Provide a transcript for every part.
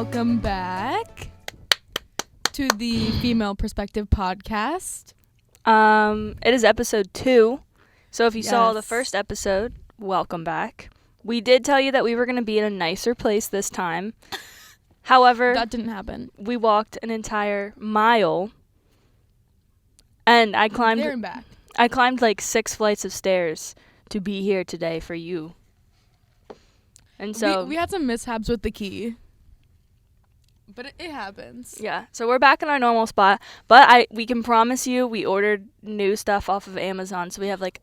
welcome back to the Female Perspective podcast. It is episode 2. So if you saw the Yes. first episode, welcome back. We did tell you that we were going to be in a nicer place this time. However, That didn't happen. we walked an entire mile and I There climbed and back. like 6 flights of stairs to be here today for you. And so we had some mishaps with the key, but it happens. yeah, so we're back in our normal spot, but we can promise you we ordered new stuff off of Amazon. So we have like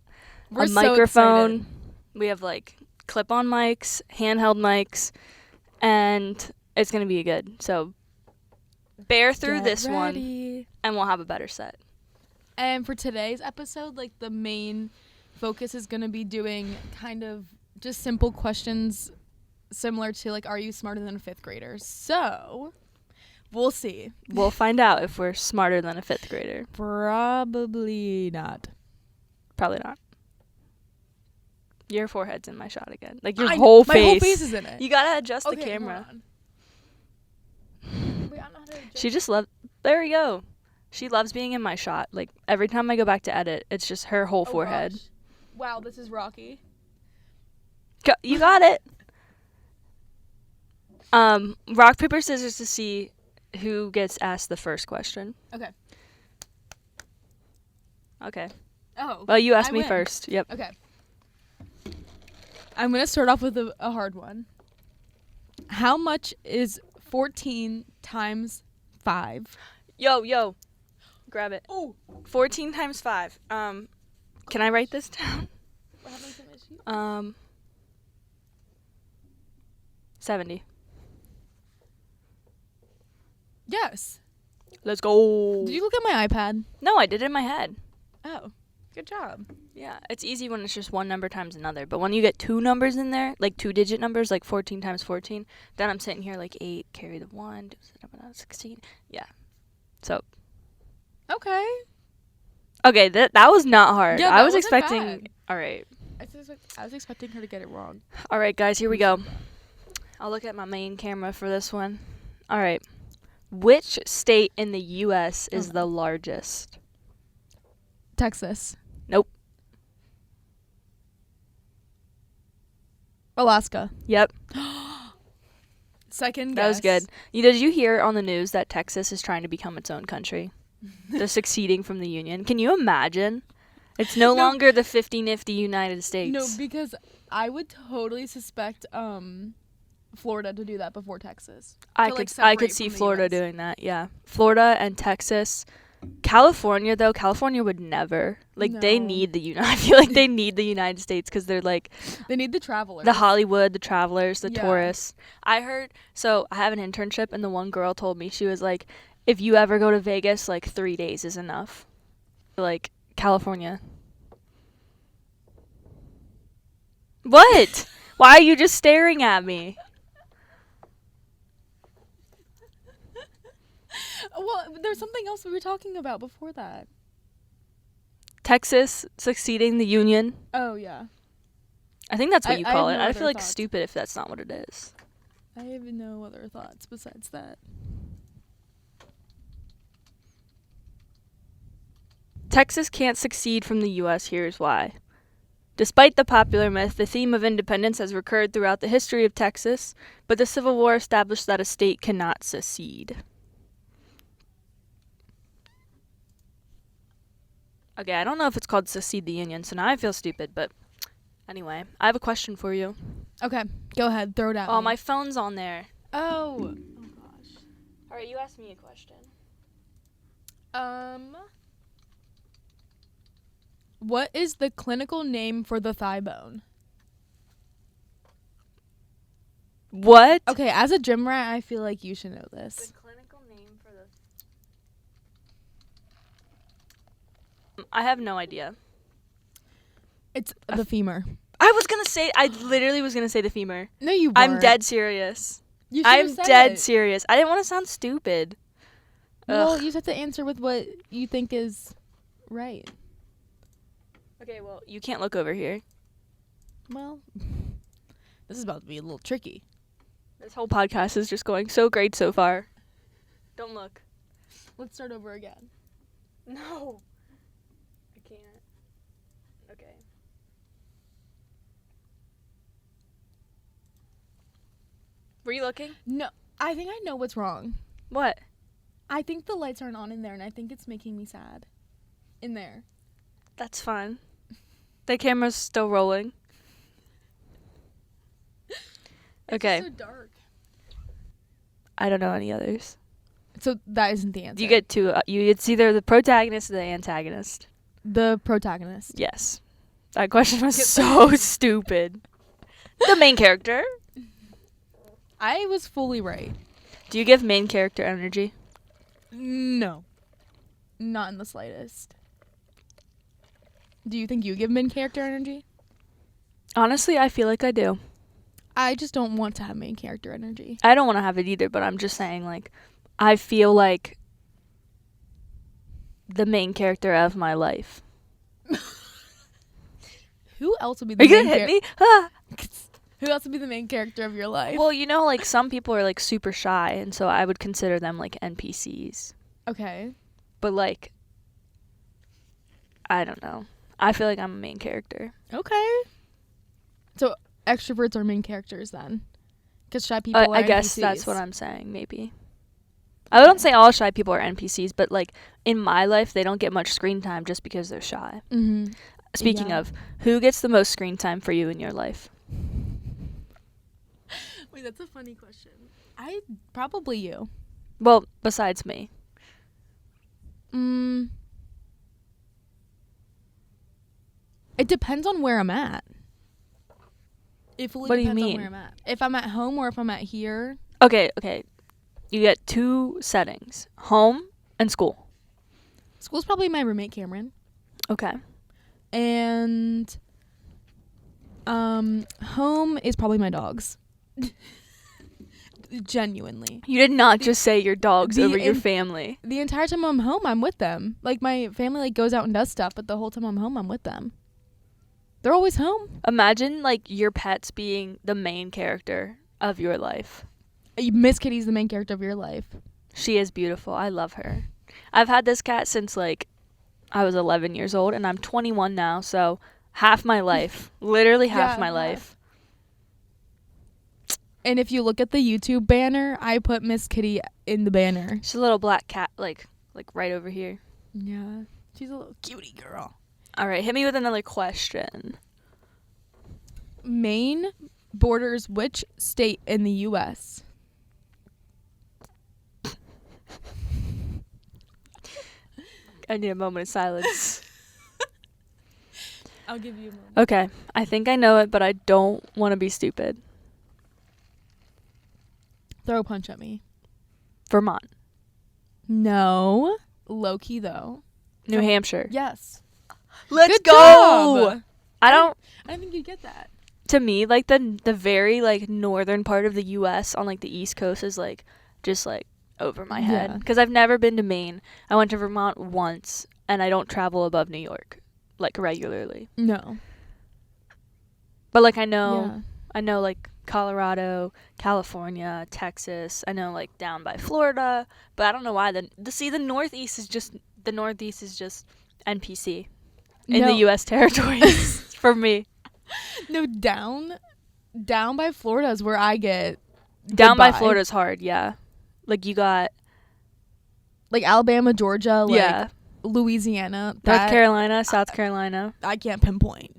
We're a so microphone. excited. We have like clip-on mics, handheld mics, and it's going to be good. So bear through Get this one ready. and we'll have a better set. And for today's episode, like the main focus is going to be doing kind of just simple questions similar to like, are you smarter than a 5th grader? So we'll see. We'll find out if we're smarter than a 5th grader. Probably not. Probably not. Your forehead's in my shot again. Like your My whole face. My whole face is in it. You got to adjust the Okay, camera. hold on. Wait, I don't know how to adjust. She just there we go. She loves being in my shot. Like every time I go back to edit, it's just her whole Oh, forehead. gosh. Wow, this is Rocky. You got it. Rock, paper, scissors to see who gets asked the first question. Okay. Okay. Oh. Well, you asked I me win. first. Yep. Okay. I'm going to start off with a hard one. How much is 14 times 5? Yo. Grab it. Oh. 14 times 5. Can I write this down? 70. Yes. Let's go. Did you look at my iPad? No, I did it in my head. Oh. Good job. Yeah, it's easy when it's just one number times another. But when you get 2 numbers in there, like 2-digit numbers, like 14 times 14, then I'm sitting here like 8, carry the 1, 16. Yeah. So, Okay. okay, that was not hard. Yeah, I that was wasn't expecting. bad. All right. I was expecting her to get it wrong. All right, guys, here we go. I'll look at my main camera for this one. All right. Which state in the U.S. is the largest? Texas. Nope. Alaska. Yep, Second that was guess. good. Did you hear on the news that Texas is trying to become its own country? They're succeeding from the Union. Can you imagine? It's no No. longer the 50-nifty United States. No, because I would totally suspect Florida to do that before Texas. I to, like, could separate see from the Florida US. doing that. Yeah, Florida and Texas. California though, California would never. Like they No. need the I feel like they need the United States because they're like They need the travelers. the Hollywood, the travelers, the Yeah. tourists. I heard. So I have an internship, and the one girl told me, she was like, if you ever go to Vegas, like 3 days is enough. Like California. What? Why are you just staring at me? Well, there's something else we were talking about before that. Texas succeeding the Union. Oh, yeah. I think that's what you I call have it. no I other feel like thoughts. stupid if that's not what it is. I have no other thoughts besides that. Texas can't succeed from the U.S. Here's why. Despite the popular myth, the theme of independence has recurred throughout the history of Texas, but the Civil War established that a state cannot secede. Okay, I don't know if it's called secede the Union, so now I feel stupid, but anyway, I have a question for you. Okay, go ahead. Throw it at me. Oh, my phone's on there. Oh. Oh, gosh. All right, you asked me a question. What is the clinical name for the thigh bone? What? Okay, as a gym rat, I feel like you should know this. Clinical name for the... I have no idea. It's the femur. I literally was gonna say the femur. No, you weren't. I'm dead serious. You should've I'm said dead it. serious. I didn't want to sound stupid. Well, Ugh. you just have to answer with what you think is right. Okay, well, you can't look over here. Well, this is about to be a little tricky. This whole podcast is just going so great so far. Don't look. Let's start over again. No. I can't. Okay. Were you looking? No, I think I know what's wrong. What? I think the lights aren't on in there, and I think it's making me sad. In there. That's fine. The camera's still rolling. Okay. It's so dark. I don't know any others. So that isn't the answer. You get two. It's either the protagonist or the antagonist. the protagonist. Yes. That question was so stupid. The main character. I was fully right. Do you give main character energy? No. Not in the slightest. Do you think you give main character energy? Honestly, I feel like I do. I just don't want to have main character energy. I don't want to have it either, but I'm just saying, like, I feel like the main character of my life. Who else would be Are the you main gonna hit character? me? Ah! Who else would be the main character of your life? Well, you know, like, some people are, like, super shy, and so I would consider them, like, NPCs. Okay. But, like, I don't know. I feel like I'm a main character. Okay. So extroverts are main characters then, because shy people are I guess NPCs. that's what I'm saying, maybe. I don't say all shy people are NPCs, but, like, in my life, they don't get much screen time just because they're shy. Mm-hmm. Speaking Yeah. of, who gets the most screen time for you in your life? Wait, that's a funny question. Probably you. Well, besides me. It depends on where I'm at. It fully What do you depends on mean? where I'm at. If I'm at home or if I'm at here. Okay. You get two settings, home and school. School's probably my roommate Cameron. Okay. And home is probably my dogs. Genuinely. You did not just say your dogs the over your in- family. The entire time I'm home, I'm with them. Like, my family, like, goes out and does stuff, but the whole time I'm home, I'm with them. They're always home. Imagine, like, your pets being the main character of your life. Miss Kitty's the main character of your life. She is beautiful. I love her. I've had this cat since, like, I was 11 years old, and I'm 21 now, so half my life. Literally half Yeah, my half. life. And if you look at the YouTube banner, I put Miss Kitty in the banner. She's a little black cat, like right over here. Yeah. She's a little cutie girl. All right, hit me with another question. Maine borders which state in the U.S.? I need a moment of silence. I'll give you a moment. Okay, I think I know it, but I don't want to be stupid. Throw a punch at me. Vermont. No. Low-key, though. New Hampshire. Yes. Let's Good go! job! I don't... I think you'd get that. To me, like, the very, like, northern part of the U.S. on, like, the East Coast is, like, just, like, over my head. Yeah. Because I've never been to Maine. I went to Vermont once, and I don't travel above New York, like, regularly. No. But, like, I know... Yeah. I know, like, Colorado, California, Texas. I know, like, down by Florida. But I don't know why. The Northeast is just NPC in the No. U.S. territories for me. No, down by Florida is where I get Down by goodbye. Florida's hard, yeah. Like, you got, like Alabama, Georgia, like yeah, Louisiana. North That Carolina, South Carolina. I can't pinpoint.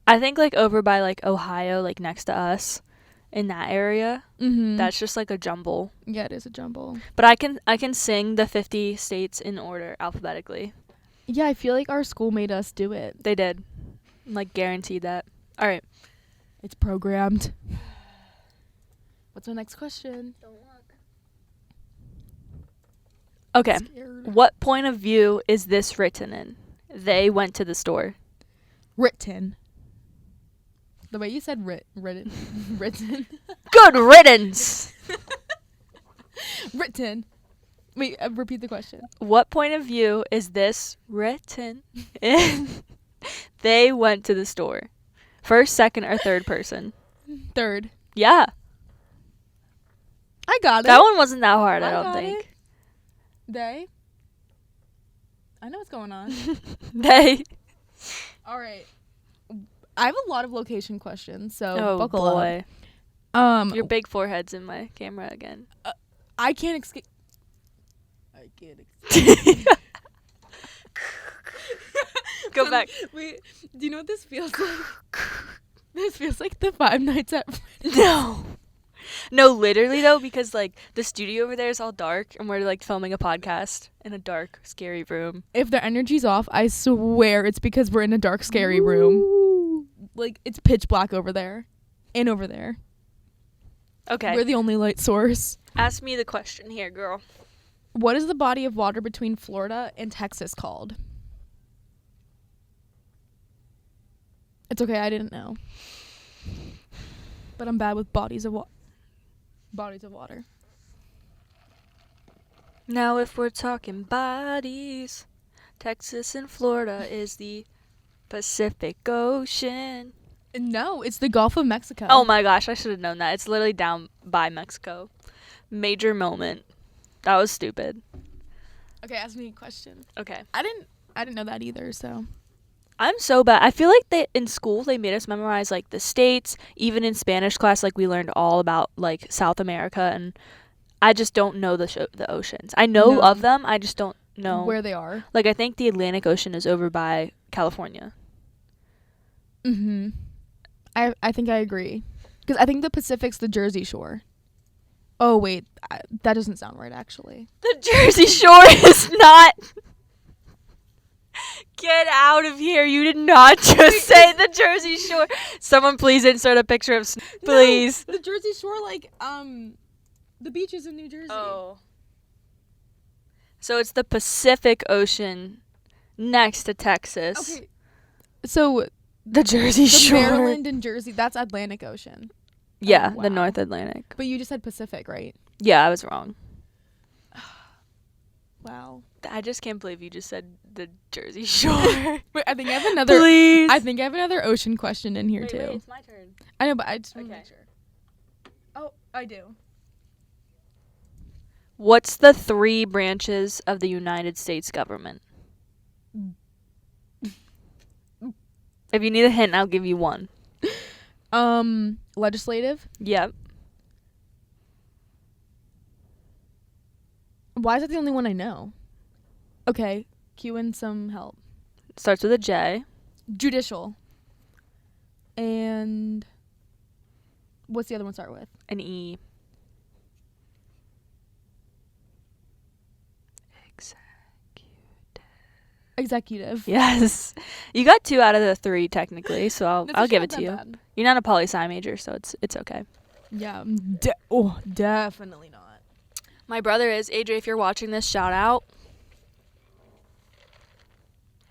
I think, like, over by, like, Ohio, like, next to us, in that area, Mm-hmm. that's just, like, a jumble. Yeah, it is a jumble. But I can sing the 50 states in order alphabetically. Yeah, I feel like our school made us do it. They did. Like, guaranteed that. All right. It's programmed. What's my next question? Okay. Scared. What point of view is this written in? They went to the store. Written. The way you said written. Written. Good riddance! Written. Wait, repeat the question. What point of view is this written in? They went to the store. First, second, or third person? Third. Yeah. I got it. That one wasn't that hard, I I don't got think. it. They. I know what's going on. They. All right. I have a lot of location questions, so Oh, buckle boy. up. Your big forehead's in my camera again. I can't escape. I can't escape. Go back. Wait, do you know what this feels like? This feels like the Five Nights at Freddy's. No, literally, though, because, like, the studio over there is all dark, and we're, like, filming a podcast in a dark, scary room. If their energy's off, I swear it's because we're in a dark, scary room. Like, it's pitch black over there. And over there. Okay. We're the only light source. Ask me the question here, girl. What is the body of water between Florida and Texas called? It's okay, I didn't know. But I'm bad with bodies of water. Now, if we're talking bodies, Texas and Florida is the Pacific Ocean. No, it's the Gulf of Mexico. Oh my gosh, I should have known that. It's literally down by Mexico. Major moment. That was stupid. Okay, ask me a question. Okay. I didn't know that either, so. I'm so bad. I feel like in school they made us memorize like the states. Even in Spanish class, like we learned all about like South America, and I just don't know the oceans. I know No. of them. I just don't know Where they are. Like I think the Atlantic Ocean is over by California. Mm-hmm. I think I agree. Because I think the Pacific's the Jersey Shore. Oh, wait. That doesn't sound right, actually. The Jersey Shore is not. Get out of here. You did not just say the Jersey Shore. Someone please insert a picture of please. No, the Jersey Shore, like, the beaches in New Jersey. Oh. So it's the Pacific Ocean next to Texas. Okay. So, The Jersey the Shore. Maryland and Jersey, that's Atlantic Ocean. Yeah, Oh, the wow. North Atlantic. But you just said Pacific, right? Yeah, I was wrong. Wow. I just can't believe you just said the Jersey Shore. Wait, I think I have another. Please. I think I have another ocean question in here, too. it's my turn. I know, but I just want to Okay. make sure. Oh, I do. What's the 3 branches of the United States government? If you need a hint, I'll give you one. Legislative. Yep. Why is that the only one I know? Okay, cue in some help. Starts with a J. Judicial. And what's the other one start with? An E. Executive. Yes. You got 2 out of the 3 technically, so I'll That's give not it to that you. bad. You're not a poli-sci major, so it's okay. Yeah. Definitely not. My brother is. AJ, if you're watching this, shout out.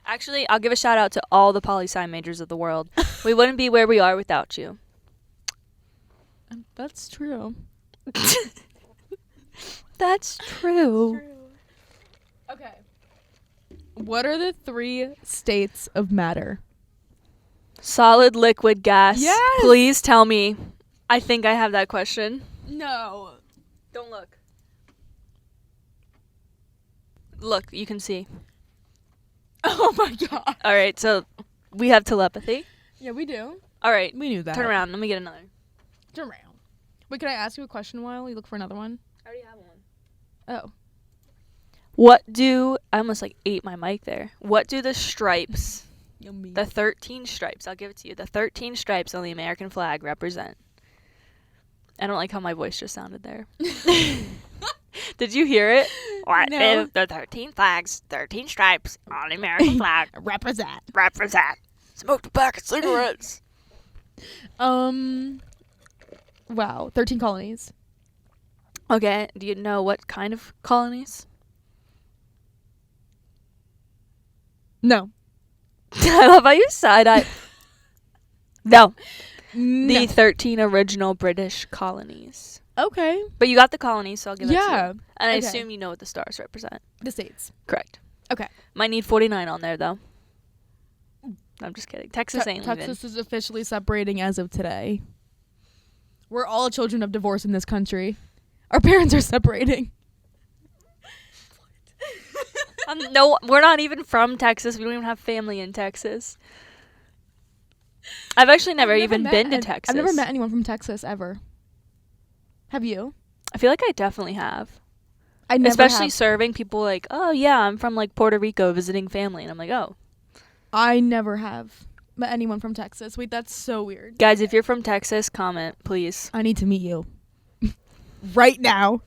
Actually, I'll give a shout out to all the poli-sci majors of the world. We wouldn't be where we are without you. That's true. That's true. Okay. What are the 3 states of matter? Solid, liquid, gas. Yes! Please tell me. I think I have that question. No. Don't look. Look, you can see. Oh my god. All right, so we have telepathy. Yeah, we do. All right, We knew that. turn around. Let me get another. Turn around. Wait, can I ask you a question while you look for another one? I already have one. Oh. I almost like ate my mic there. What do the stripes, Yummy. the 13 stripes, I'll give it to you, the 13 stripes on the American flag represent? I don't like how my voice just sounded there. Did you hear it? What No. if the 13 flags, 13 stripes on the American flag Represent. represent? Smoked a pack of cigarettes. Wow. 13 colonies. Okay, do you know what kind of colonies? No. I love how you side-eye. No. No. The 13 original British colonies. Okay. But you got the colonies, so I'll give it to Yeah. you. And I Okay. assume you know what the stars represent. The states. Correct. Okay. Might need 49 on there, though. I'm just kidding. Texas ain't leaving. Texas is officially separating as of today. We're all children of divorce in this country. Our parents are separating. No, we're not even from Texas. We don't even have family in Texas. I've actually never even been to Texas. I've never met anyone from Texas ever. Have you? I feel like I definitely have. I never Especially have. serving people like, oh yeah, I'm from like Puerto Rico visiting family. And I'm like, oh. I never have met anyone from Texas. Wait, that's so weird. Guys, if you're from Texas, comment, please. I need to meet you. Right now.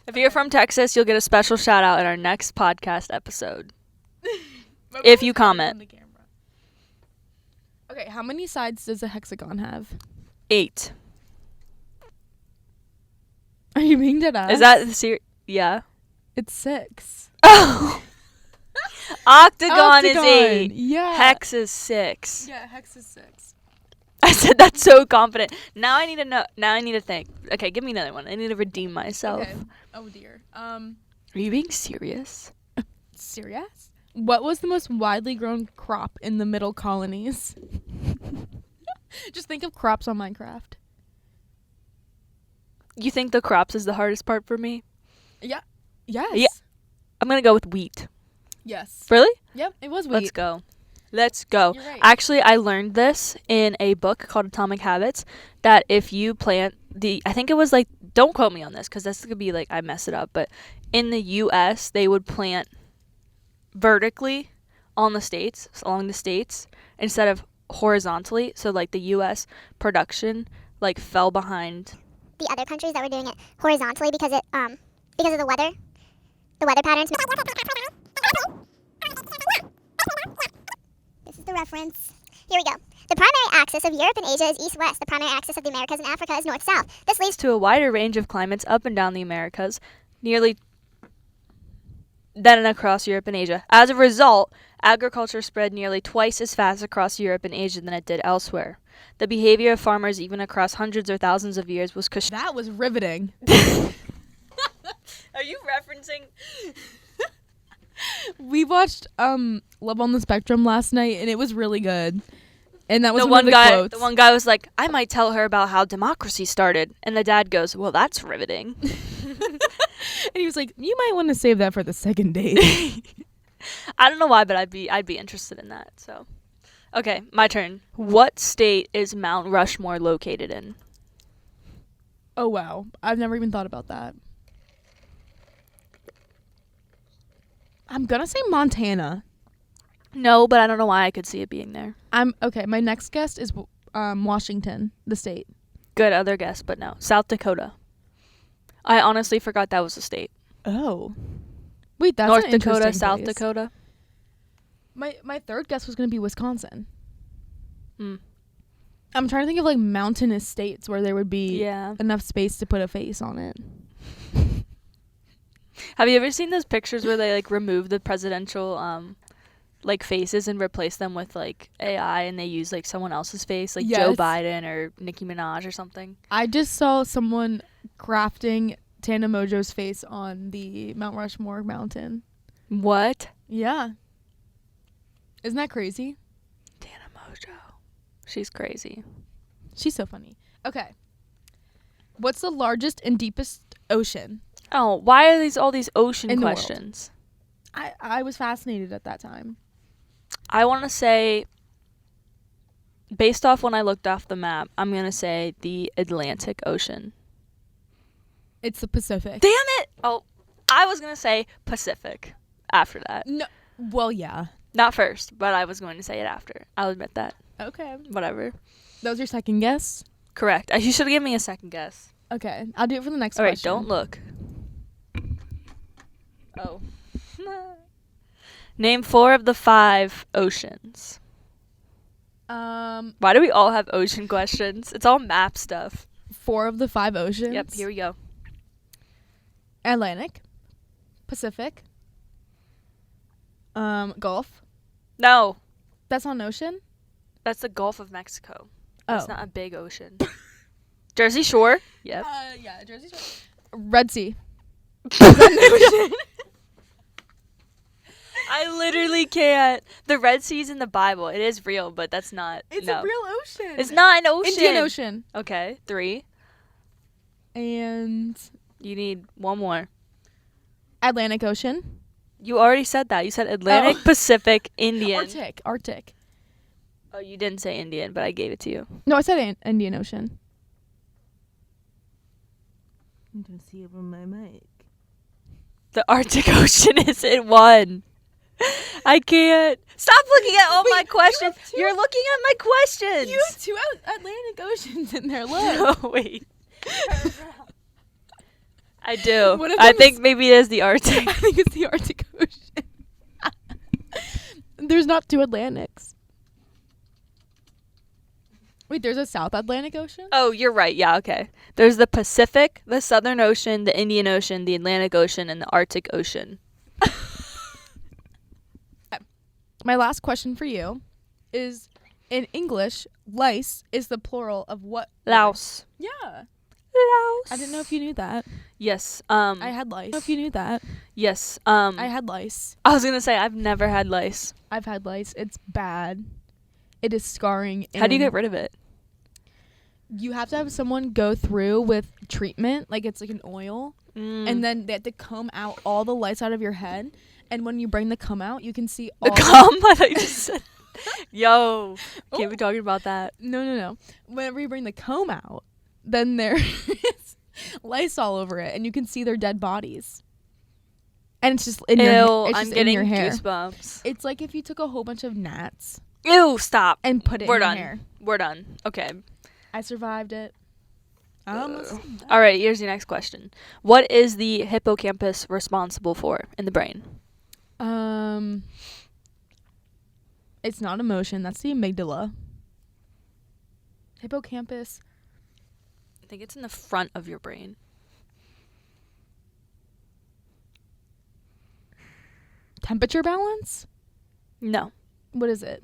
If you're from Texas, you'll get a special shout out in our next podcast episode. If you comment. Okay, how many sides does a hexagon have? 8. Are you being dead ass? Is that the yeah. It's 6. Oh. Octagon is 8. Yeah. Hex is 6. Yeah, hex is 6. I said that so confident. Now I need to know. Now I need to think. Okay, give me another one. I need to redeem myself. Okay. Oh dear. Are you being serious? Serious? What was the most widely grown crop in the middle colonies? Just think of crops on Minecraft. You think the crops is the hardest part for me? Yeah. Yes. Yeah. I'm gonna go with wheat. Yes. Really? Yep, it was wheat. Let's go. Let's go. You're right. Actually, I learned this in a book called Atomic Habits, that if you plant I think it was like, don't quote me on this because this could be like I mess it up, but in the U.S. they would plant vertically along the states instead of horizontally. So like the U.S. production like fell behind the other countries that were doing it horizontally because of the weather patterns. This is the reference. Here we go. The primary axis of Europe and Asia is east-west. The primary axis of the Americas and Africa is north-south. This leads to a wider range of climates up and down the Americas, nearly than across Europe and Asia. As a result, agriculture spread nearly twice as fast across Europe and Asia than it did elsewhere. The behavior of farmers, even across hundreds or thousands of years, was That was riveting. Are you referencing? We watched Love on the Spectrum last night, and it was really good. And that was The one of the guy. quotes. The one guy was like, "I might tell her about how democracy started," and the dad goes, "Well, that's riveting." And he was like, "You might want to save that for the second date." I don't know why, but I'd be interested in that. So, okay, my turn. What state is Mount Rushmore located in? Oh wow, I've never even thought about that. I'm gonna say Montana. No, but I don't know why I could see it being there. Okay. My next guess is Washington, the state. Good other guess, but no. South Dakota. I honestly forgot that was a state. Oh, wait, that's North an Dakota, interesting South place. Dakota. My third guess was gonna be Wisconsin. Hmm. I'm trying to think of like mountainous states where there would be Yeah. enough space to put a face on it. Have you ever seen those pictures where they like remove the presidential like faces and replace them with like AI, and they use like someone else's face, like Joe Yes. Biden or Nicki Minaj or something? I just saw someone crafting Tana Mojo's face on the Mount Rushmore mountain. What? Yeah. Isn't that crazy? Tana Mojo. She's crazy. She's so funny. Okay. What's the largest and deepest ocean? Oh, why are all these ocean In the world. questions? I was fascinated at that time. I want to say, based off when I looked off the map, I'm going to say the Atlantic Ocean. It's the Pacific. Damn it! Oh, I was going to say Pacific after that. No. Well, yeah. Not first, but I was going to say it after. I'll admit that. Okay. Whatever. That was your second guess? Correct. You should have given me a second guess. Okay. I'll do it for the next All right, question. don't look. Oh. Name 4 of the 5 oceans. Why do we all have ocean questions? It's all map stuff. 4 of the 5 oceans. Yep, here we go. Atlantic, Pacific, Gulf. No, That's not an ocean? that's the Gulf of Mexico. Oh. That's not a big ocean. Jersey Shore. Yep. Yeah, Jersey Shore. Red Sea. I literally can't. The Red Sea's in the Bible. It is real, but that's not. It's no. a real ocean. It's not an ocean. Indian Ocean. Okay, 3. And You need one more. Atlantic Ocean. You already said that. You said Atlantic, Pacific, Indian. Arctic. Oh, you didn't say Indian, but I gave it to you. No, I said Indian Ocean. I'm gonna see over my mic. The Arctic Ocean is in one. I can't. Stop looking at all my questions. You're looking at my questions. You have two Atlantic Oceans in there. Look. No, wait. I do. One of I them think is- maybe it is the Arctic. I think it's the Arctic Ocean. There's not two Atlantics. Wait, there's a South Atlantic Ocean? Oh, you're right. Yeah, okay. There's the Pacific, the Southern Ocean, the Indian Ocean, the Atlantic Ocean, and the Arctic Ocean. My last question for you is, in English, lice is the plural of what? Laos. Yeah. Laos. I didn't know if you knew that. Yes. I had lice. I don't know if you knew that. Yes. I had lice. I was gonna say I've never had lice. I've had lice. It's bad. It is scarring. How do you and get rid of it? You have to have someone go through with treatment, like it's like an oil, and then they have to comb out all the lice out of your head. And when you bring the comb out, you can see all The cum? I thought you just said. Yo, can't be talking about that. No. Whenever you bring the comb out, then there is lice all over it, and you can see their dead bodies. And it's just in Ew, your, it's I'm just getting in your hair. goosebumps. It's like if you took a whole bunch of gnats Ew, stop. and put it We're in your done. hair. We're done. Okay. I survived it. I almost. All right, here's your next question. What is the hippocampus responsible for in the brain? It's not emotion. That's the amygdala. Hippocampus. I think it's in the front of your brain. Temperature balance? No. What is it?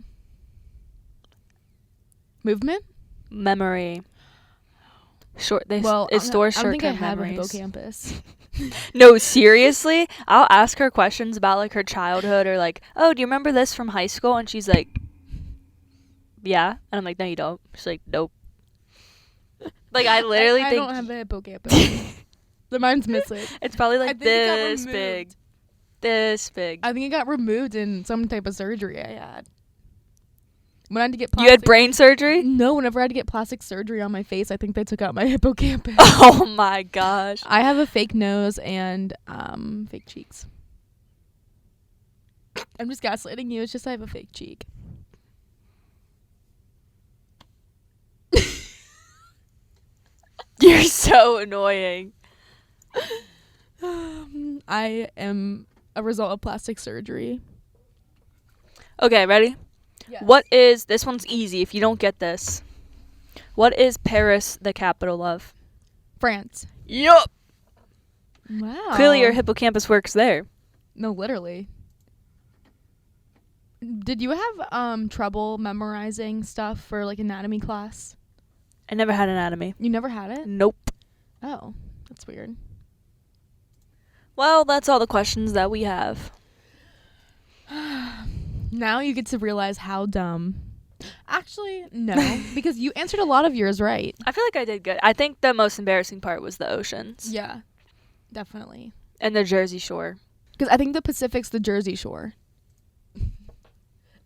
Movement? Memory. It I stores don't think I short-term have memories. a hippocampus. No, seriously? I'll ask her questions about like her childhood or like, oh, do you remember this from high school? And she's like, yeah. And I'm like, no, you don't. She's like, nope. Like I literally I think don't have a hippocampus. The mine's missing. it's probably like think it got this big. removed. This big. I think it got removed in some type of surgery I had. When I had to get You plastic. had brain surgery? No, whenever I had to get plastic surgery on my face, I think they took out my hippocampus. Oh my gosh. I have a fake nose and fake cheeks. I'm just gaslighting you. It's just I have a fake cheek. You're so annoying. I am a result of plastic surgery. Okay, ready? Yes. What is this one's easy if you don't get this. What is Paris the capital of? France. Yup. Wow. Clearly your hippocampus works there. No, literally. Did you have trouble memorizing stuff for like anatomy class? I never had anatomy. You never had it? Nope. Oh, that's weird. Well, that's all the questions that we have. Now you get to realize how dumb. Actually, no, because you answered a lot of yours right. I feel like I did good. I think the most embarrassing part was the oceans. Yeah, definitely. And the Jersey Shore. Because I think the Pacific's the Jersey Shore.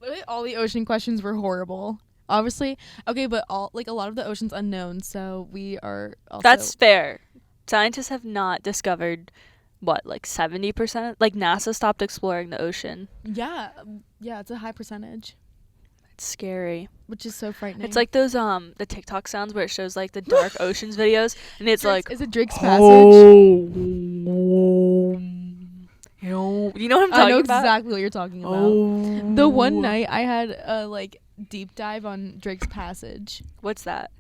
Literally, all the ocean questions were horrible. Obviously, okay, but a lot of the ocean's unknown, so we are also. That's fair. Scientists have not discovered, what, like 70%? Like NASA stopped exploring the ocean. yeah, it's a high percentage, It's scary. which is so frightening. It's like those the TikTok sounds where it shows like the dark oceans videos and it's like is it Drake's Passage? you know what I'm I talking know about? exactly what you're talking about. The one night I had a like deep dive on Drake's Passage. What's that?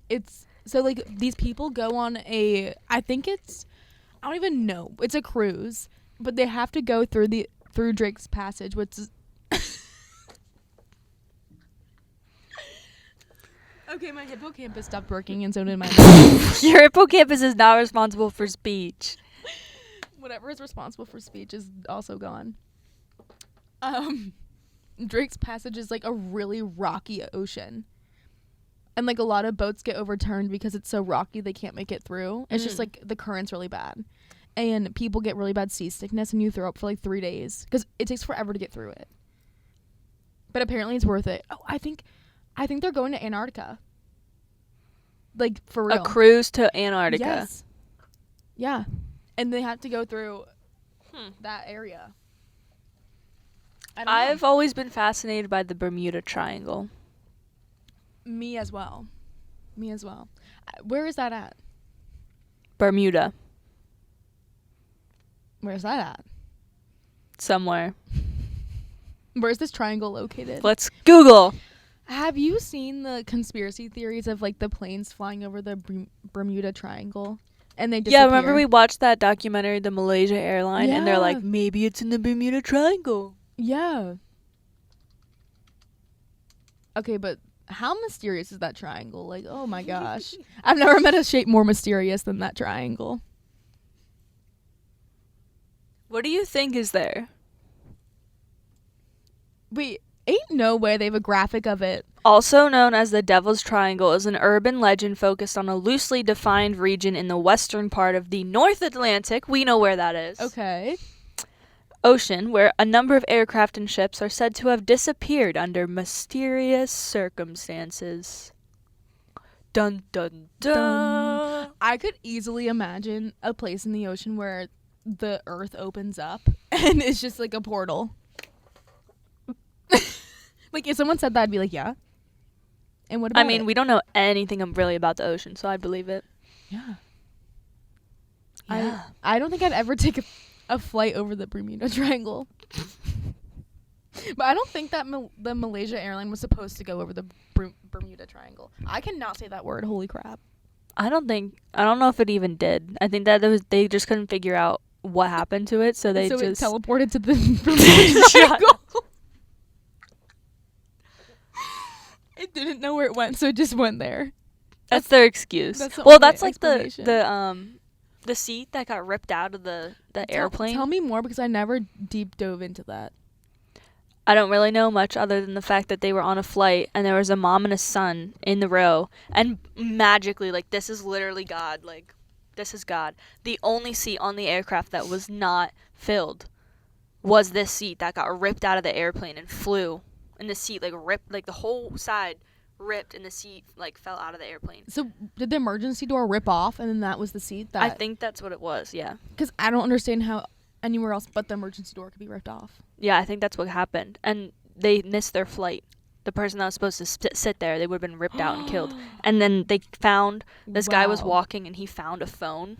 It's so like these people go on I don't even know. It's a cruise, but they have to go through Drake's Passage, which is okay, my hippocampus stopped working and so did my mind. Your hippocampus is not responsible for speech. Whatever is responsible for speech is also gone. Drake's Passage is like a really rocky ocean. And like a lot of boats get overturned because it's so rocky they can't make it through. It's just Mm. like the current's really bad. And people get really bad seasickness and you throw up for like 3 days because it takes forever to get through it. But apparently it's worth it. Oh, I think they're going to Antarctica. Like for real. A cruise to Antarctica. Yes. Yeah. And they have to go through that area. I don't know. I've always been fascinated by the Bermuda Triangle. Me as well. Where is that at? Bermuda. Where's that at? Somewhere. Where's this triangle located? Let's Google. Have you seen the conspiracy theories of like the planes flying over the Bermuda Triangle and they disappear? Yeah, remember we watched that documentary, the Malaysia airline, and they're Yeah. like, maybe it's in the Bermuda Triangle. Yeah. Okay, but how mysterious is that triangle? Like, oh my gosh. I've never met a shape more mysterious than that triangle. What do you think is there? Wait, ain't no way they have a graphic of it. Also known as the Devil's Triangle, is an urban legend focused on a loosely defined region in the western part of the North Atlantic. We know where that is. Okay. Ocean, where a number of aircraft and ships are said to have disappeared under mysterious circumstances. Dun dun dun. I could easily imagine a place in the ocean where the earth opens up and it's just like a portal. Like if someone said that, I'd be like, yeah. And what about I mean, we don't know anything really about the ocean, so I believe it. Yeah. Yeah. I don't think I'd ever take a flight over the Bermuda Triangle. But I don't think that the Malaysia airline was supposed to go over the Bermuda Triangle. I cannot say that word. Holy crap. I don't know if it even did. I think that they just couldn't figure out what happened to it, so they so just it teleported to the Bermuda Triangle. It didn't know where it went, so it just went there. That's their excuse. That's the Well, only that's like explanation. the seat that got ripped out of the airplane. Tell me more because I never deep dove into that. I don't really know much other than the fact that they were on a flight and there was a mom and a son in the row, and magically, like, this is literally God, like, this is God. The only seat on the aircraft that was not filled was this seat that got ripped out of the airplane and flew, and the seat like ripped, like the whole side ripped, and the seat like fell out of the airplane. So did the emergency door rip off and then that was the seat? That I think that's what it was. Yeah. Because I don't understand how anywhere else but the emergency door could be ripped off. Yeah, I think that's what happened. And they missed their flight. The person that was supposed to sit there, they would have been ripped out and killed. And then they found, this guy was Wow. walking and he found a phone.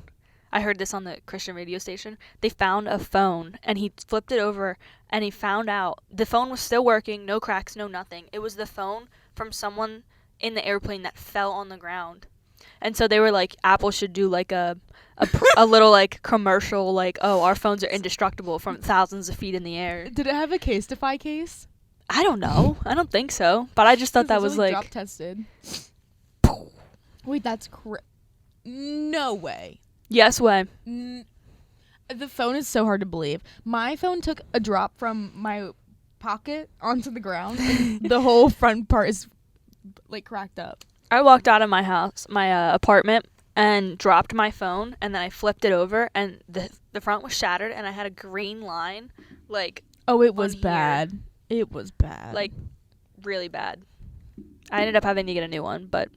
I heard this on the Christian radio station. They found a phone and he flipped it over and he found out the phone was still working, no cracks, no nothing. It was the phone from someone in the airplane that fell on the ground. And so they were like, Apple should do like a little like commercial, like, oh, our phones are indestructible from thousands of feet in the air. Did it have a Casetify case? I don't know. I don't think so. But I just thought that It's was only like, drop tested. Wait, that's no way. yes way. The phone is so hard to believe. My phone took a drop from my pocket onto the ground, and the whole front part is like cracked up. I walked out of my house, my apartment, and dropped my phone, and then I flipped it over, and the front was shattered, and I had a green line, like, Oh, it was here. bad. It was bad. like, really bad. I ended up having to get a new one, but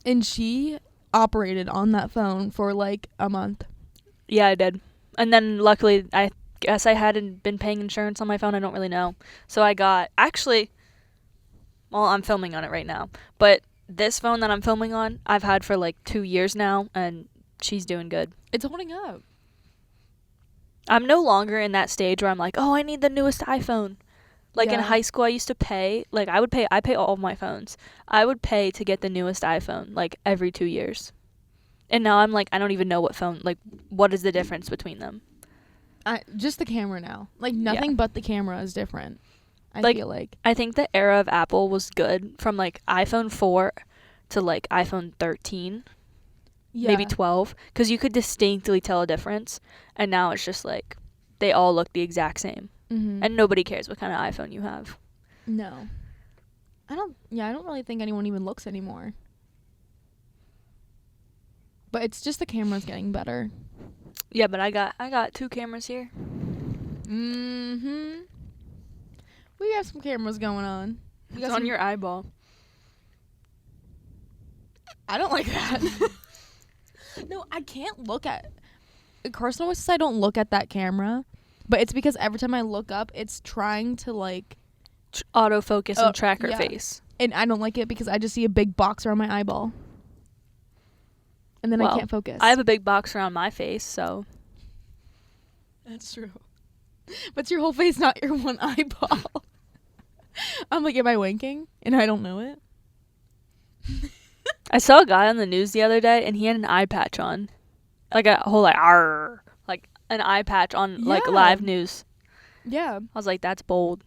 and she operated on that phone for like a month. yeah, I did. And then luckily, I guess I hadn't been paying insurance on my phone. I don't really know. So I got, actually, well, I'm filming on it right now, but this phone that I'm filming on, I've had for like 2 years now, and she's doing good. It's holding up. I'm no longer in that stage where I'm like, oh, I need the newest iPhone. Like in Yeah. high school, I used to pay, like I pay all of my phones. I would pay to get the newest iPhone, like every 2 years. And now I'm like, I don't even know what phone, like, what is the difference between them? Just the camera now. Like nothing but the camera is different. I Like, feel like. I think the era of Apple was good from like iPhone 4 to like iPhone 13, maybe 12, because you could distinctly tell a difference. And now it's just like, they all look the exact same. Mm-hmm. And nobody cares what kind of iPhone you have. No. I don't really think anyone even looks anymore. But it's just the camera's getting better. Yeah, but I got 2 cameras here. Mm-hmm. We have some cameras going on. It's on your eyeball. I don't like that. No, I can't look at. Carson always says I don't look at that camera, but it's because every time I look up, it's trying to like Autofocus and track her yeah. face. And I don't like it because I just see a big box around my eyeball, and then I can't focus. I have a big box around my face, so. That's true. But it's your whole face, not your one eyeball. I'm like, am I winking? And I don't know it. I saw a guy on the news the other day, and he had an eye patch on. Like a whole, like, arr. Like, an eye patch on, like, Yeah. live news. Yeah. I was like, that's bold.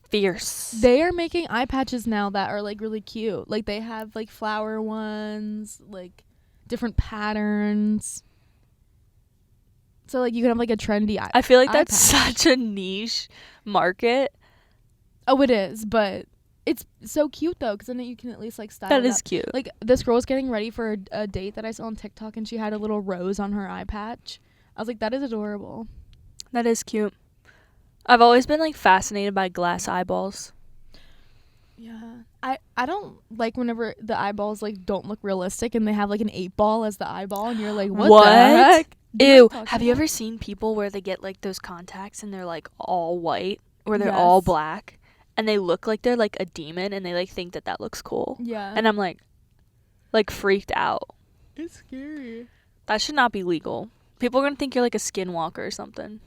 Fierce. They are making eye patches now that are, like, really cute. Like, they have, like, flower ones, like, different patterns. So, like, you can have, like, a trendy eye I feel like eye that's patch. such a niche market. Oh, it is, but it's so cute, though, because then you can at least, like, style That it is up. cute. Like, this girl was getting ready for a date that I saw on TikTok, and she had a little rose on her eye patch. I was like, that is adorable. That is cute. I've always been, like, fascinated by glass eyeballs. Yeah. I don't like whenever the eyeballs, like, don't look realistic, and they have, like, an 8-ball as the eyeball, and you're like, what? The heck? Do you know Ew. what I'm Have you talking ever seen people where they get, like, those contacts and they're, like, all white, or they're all Yes. black, and they look like they're, like, a demon, and they, like, think that looks cool? about? Yeah. And I'm, like, freaked out. it's scary. That should not be legal. People are going to think you're, like, a skinwalker or something.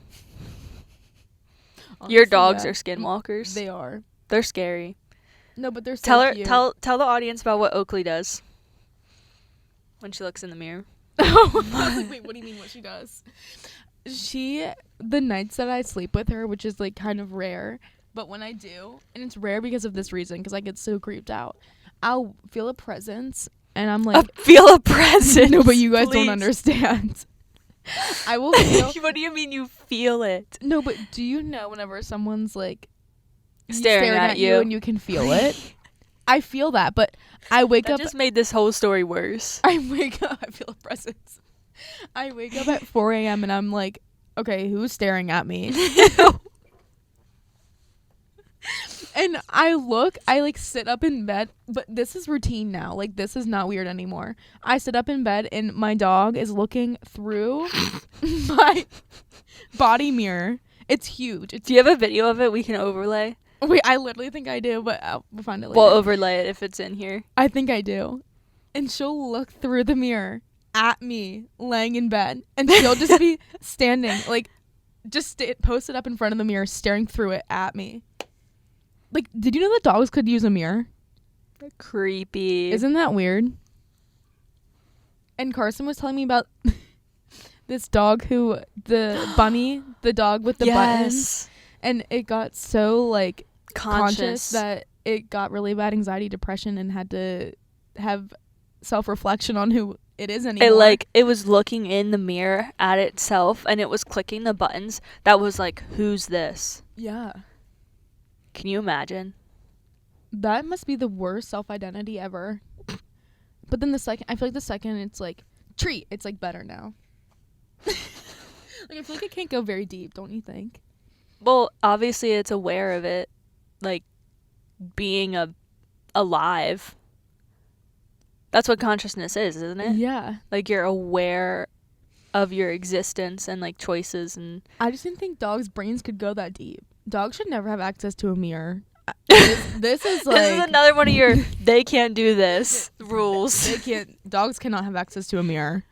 Your Honestly, dogs yeah. are skinwalkers. They are. They're scary. No, but they're so Tell her, cute. tell the audience about what Oakley does when she looks in the mirror. I was like, wait, what do you mean what she does? The nights that I sleep with her, which is, like, kind of rare, but when I do, and it's rare because of this reason, because I get so creeped out, I'll feel a presence, and I'm like, Feel a presence. no, but you guys please. don't understand. I will feel. What do you mean you feel it? No, but do you know whenever someone's, like, Staring at you. and you can feel it? I feel that, but I wake That up. just made this whole story worse. I wake up. I feel a presence. I wake up at 4 a.m. and I'm like, okay, who's staring at me? And I like sit up in bed, but this is routine now. Like, this is not weird anymore. I sit up in bed and my dog is looking through my body mirror. It's huge. Do you have a video of it we can overlay? Wait, I literally think I do, but we'll find it later. We'll overlay it if it's in here. I think I do. And she'll look through the mirror at me laying in bed, and she'll just be standing, like, just posted up in front of the mirror, staring through it at me. Like, did you know that dogs could use a mirror? Creepy. Isn't that weird? And Carson was telling me about this dog the bunny, the dog with the buttons, and it got so, like, conscious that it got really bad anxiety, depression, and had to have self-reflection on who it is anymore. It was looking in the mirror at itself, and it was clicking the buttons that was like, who's this? Yeah. Can you imagine? That must be the worst self-identity ever. But then I feel like the second it's like, treat, it's like better now. Like, I feel like it can't go very deep, don't you think? Well, obviously it's aware of it, like, being alive. That's what consciousness is, isn't it? Yeah. Like, you're aware of your existence and, like, choices and... I just didn't think dogs' brains could go that deep. Dogs should never have access to a mirror. This is like... This is another one of your they can't do this rules. They can't... Dogs cannot have access to a mirror.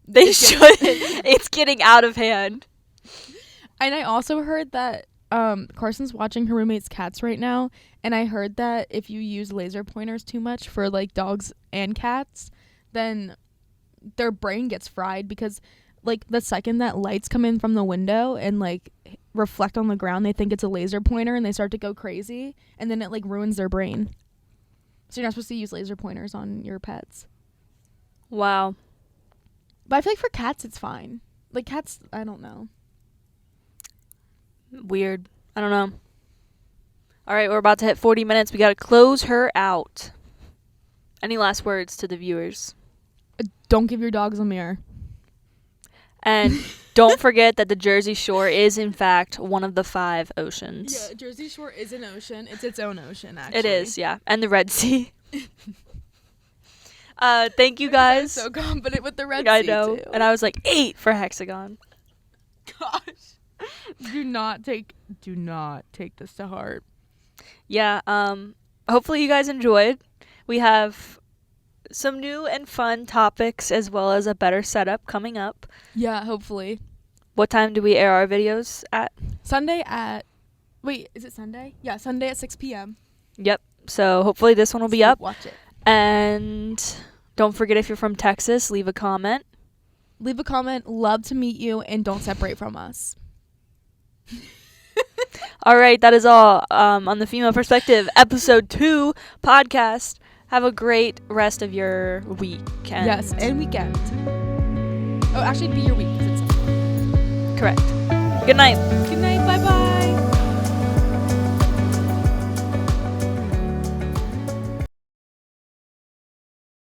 They shouldn't. It's getting out of hand. And I also heard that Carson's watching her roommate's cats right now, and I heard that if you use laser pointers too much for, like, dogs and cats, then their brain gets fried because, like, the second that lights come in from the window and, like, reflect on the ground, they think it's a laser pointer and they start to go crazy, and then it, like, ruins their brain. So you're not supposed to use laser pointers on your pets. Wow. But I feel like for cats it's fine. Like, cats, I don't know. Weird. I don't know. All right, we're about to hit 40 minutes. We got to close her out. Any last words to the viewers? Don't give your dogs a mirror. And don't forget that the Jersey Shore is, in fact, one of the 5 oceans. Yeah, Jersey Shore is an ocean. It's its own ocean, actually. It is, yeah. And the Red Sea. Thank you guys. I'm so confident with the Red Sea, I know. too. And I was like, 8 for hexagon. Gosh. Do not take this to heart. Yeah, hopefully you guys enjoyed. We have some new and fun topics as well as a better setup coming up. Yeah, hopefully. What time do we air our videos at? Sunday at... Wait, is it Sunday? Yeah, Sunday at 6 p.m. Yep. So hopefully this one will be So up. Watch it. And don't forget, if you're from Texas, leave a comment. Leave a comment. Love to meet you, and don't separate from us. All right, that is all on the Female Perspective episode 2 podcast. Have a great rest of your weekend. Yes, and weekend. Oh, actually, it'd be your week. 'Cause it's Correct. Good night. Good night. Bye-bye.